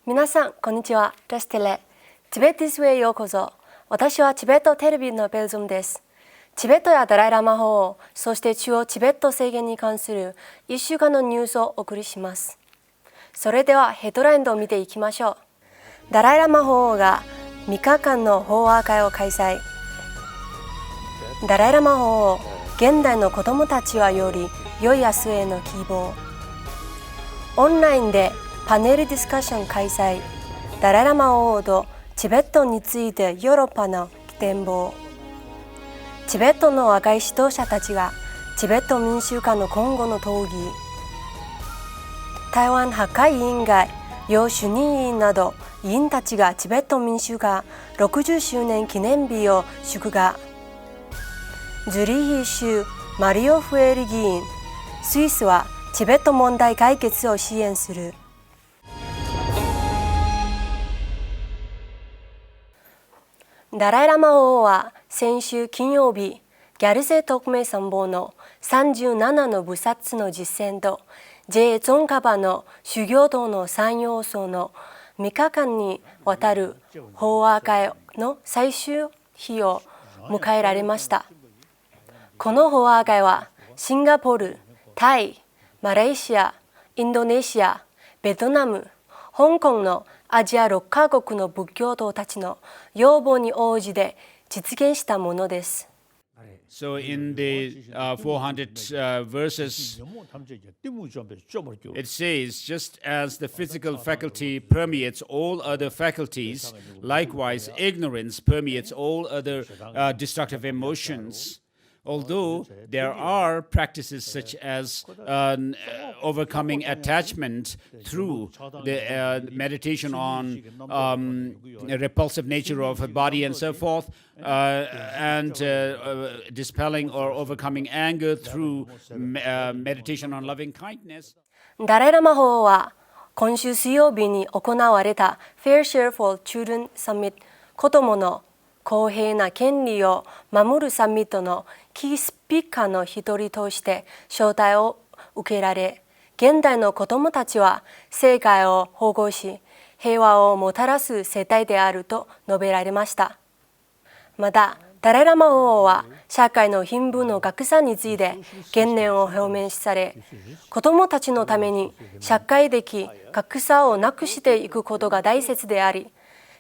皆さん、こんにちは。レステレ。チベットィスウェイへようこそ。私はチベットテレビのベルゾムです。チベットやダライラ魔法、そして中央チベット制限に関する1週間のニュースをお送りします。それではヘッドラインを見ていきましょう。ダライラ魔法が3日間の法話会を開催。ダライラ魔法を現代の子どもたちはより良い明日への希望。オンラインでパネルディスカッション開催。ダライラ魔法とチベットについてヨーロッパの展望。チベットの若い指導者たちがチベット民主化の今後の討議。台湾破壊委員会、楊主任委員など委員たちがチベット民主化60周年記念日を祝賀。ズリーヒ州マリオ・フエリ議員、スイスはチベット問題解決を支援する。ダライラ魔王は先週金曜日、ギャルセ特命参謀の37の部殺の実践と J. ゾンカバの修行道の3要素の3日間にわたる法話会の最終日を迎えられました。この法話会はシンガポール、タイ、マレーシア、インドネシア、ベトナム、香港のアジア6カ国の仏教徒たちの要望に応じて実現したものです。So in the 400 verses, it says, just as the physical faculty permeates all other faculties, likewise ignorance permeates all other destructive emotions. Although there are practices such as overcoming attachment through the meditation on the repulsive nature of a body and so forth, and dispelling or overcoming anger through meditation on loving kindness. ダライラ魔法は今週水曜日に行われた Fair Share for Children Summit 子どもの公平な権利を守るサミットのキースピーカーの一人として招待を受けられ、現代の子どもたちは世界を保護し、平和をもたらす世代であると述べられました。また、ダライラ魔王は社会の貧富の格差について懸念を表明され、子どもたちのために社会的格差をなくしていくことが大切であり、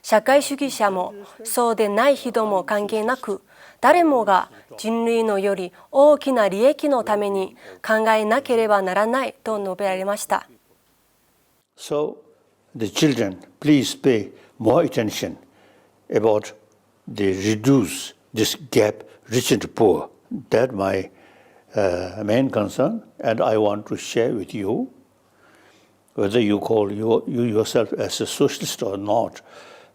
社会主義者もそうでない人も関係なく、誰もが人類のより大きな利益のために考えなければならないと述べられました。So, the children, please pay more attention about the reduce this gap, rich and poor. That's my main concern, and I want to share with you, whether you call you yourself as a socialist or not.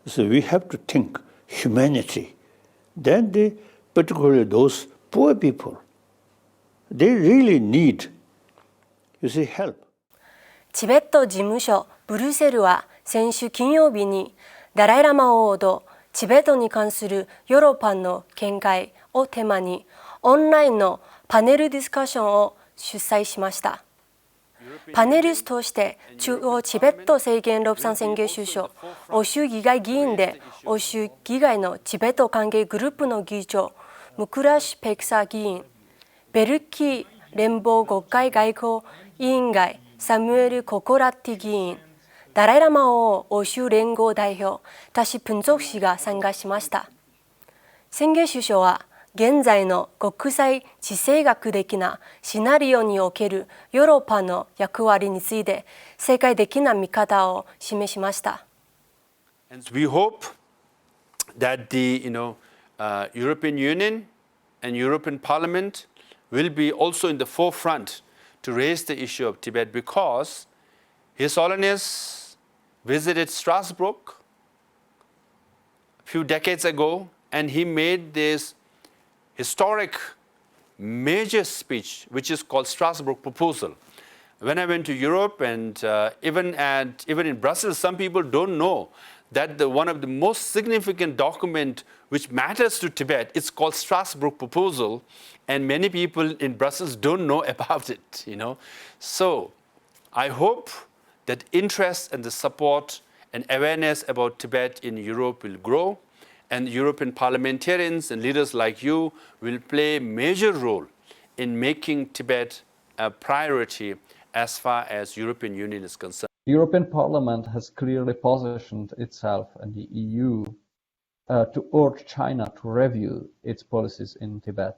So we have to think humanity. Then particularly those poor people, they really need, you see, help. チベット事務所ブルセルは先週金曜日にダライラ魔王とチベットに関するヨーロッパの見解をテーマにオンラインのパネルディスカッションを主催しました。パネリストとして中央チベット政権ロブサン宣言首相、欧州議会議員で欧州議会のチベット関係グループの議長、ムクラシュ・ペクサ議員、ベルキー連邦国会外交委員会サムエル・ココラッティ議員、ダライラ魔王欧州連合代表タシ・プンゾク氏が参加しました。宣言首相は現在の国際地政学的なシナリオにおけるヨーロッパの役割について世界的な見方を示しました。We hope that the European Union and European Parliament will be also in the forefront to raise the issue of Tibet because His Holiness visited Strasbourg a few decades ago and he made this historic major speech which is called Strasbourg Proposal. When I went to Europe and even in Brussels, some people don't know that one of the most significant document which matters to Tibet is called Strasbourg Proposal, and many people in Brussels don't know about it. So I hope that interest and the support and awareness about Tibet in Europe will grow, and European parliamentarians and leaders like you will play a major role in making Tibet a priority as far as European Union is concerned. The European Parliament has clearly positioned itself and the EU to urge China to review its policies in Tibet.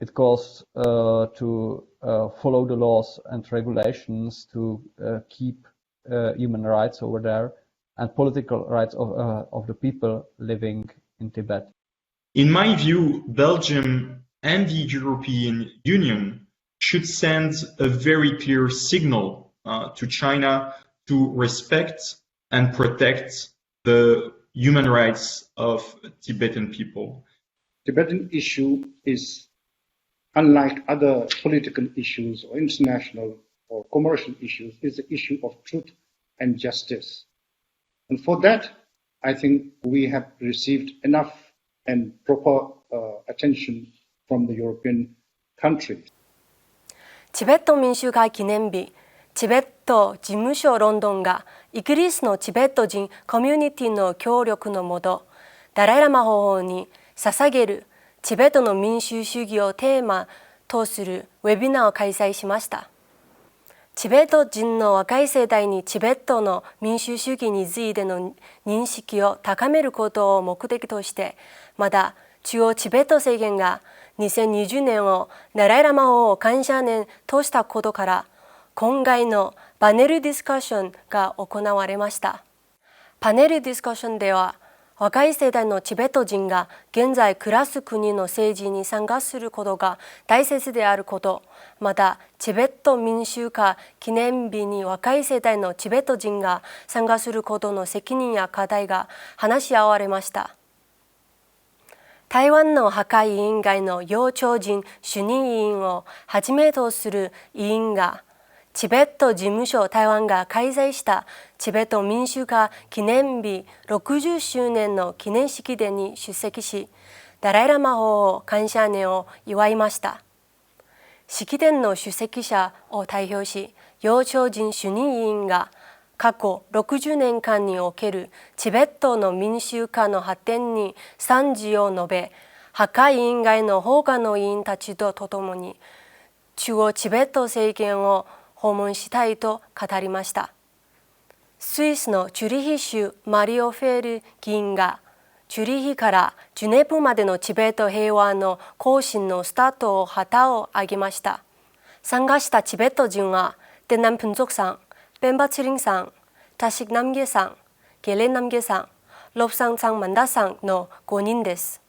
It calls to follow the laws and regulations to keep human rights over there and political rights of the people living in Tibet. In my view, Belgium and the European Union should send a very clear signal to China to respect and protect the human rights of Tibetan people. Tibetan issue is unlike other political issues or international or commercial issues, is the issue of truth and justice. And for that, I think we have received enough and proper attention from the European countries. チベット民主化記念日、チベット事務所ロンドンがイギリスのチベット人コミュニティの協力のもと、ダライラマ法王に捧げるチベットの民主主義をテーマとするウェビナーを開催しました。チベット人の若い世代にチベットの民主主義についての認識を高めることを目的として、また中央チベット政権が2020年をダライラマ法王感謝年としたことから、今回のパネルディスカッションが行われました。パネルディスカッションでは、若い世代のチベット人が現在暮らす国の政治に参加することが大切であること、またチベット民主化記念日に若い世代のチベット人が参加することの責任や課題が話し合われました。台湾の破壊委員会の楊長人主任委員をはじめとする委員が、チベット事務所台湾が開催したチベット民主化記念日60周年の記念式典に出席し、ダライラマ法王感謝年を祝いました。式典の出席者を代表し、楊長人主任委員が過去60年間におけるチベットの民主化の発展に賛辞を述べ、破壊委員会の他の委員たちと共に中央チベット政権を訪問したいと語りました。スイスのチュリヒ州マリオ・フェール議員がチュリヒからジュネーブまでのチベット平和の行進のスタートを旗を挙げました。参加したチベット人はテナン・プンゾクさん、ペンバチリンさん、タシクナムゲさん、ゲレナムゲさん、ロブサン・サン・マンダさんの5人です。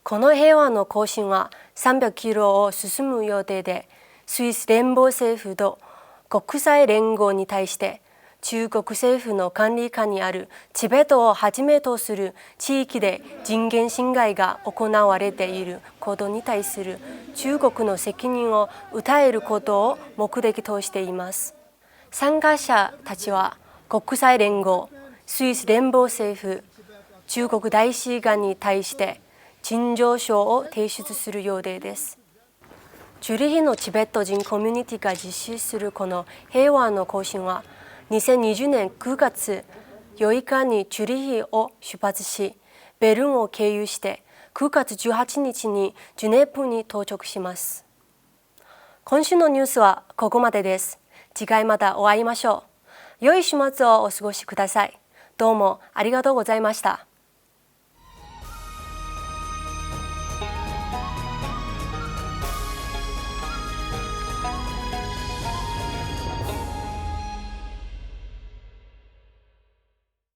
この平和の行進は300キロを進む予定で、スイス連邦政府と国際連合に対して中国政府の管理下にあるチベットをはじめとする地域で人権侵害が行われていることに対する中国の責任を訴えることを目的としています。参加者たちは国際連合、スイス連邦政府、中国大使館に対して陳情書を提出する予定です。チュリヒのチベット人コミュニティが実施するこの平和の行進は、2020年9月8日にチュリヒを出発し、ベルンを経由して9月18日にジュネーブに到着します。今週のニュースはここまでです。次回またお会いしましょう。良い週末をお過ごしください。どうもありがとうございました。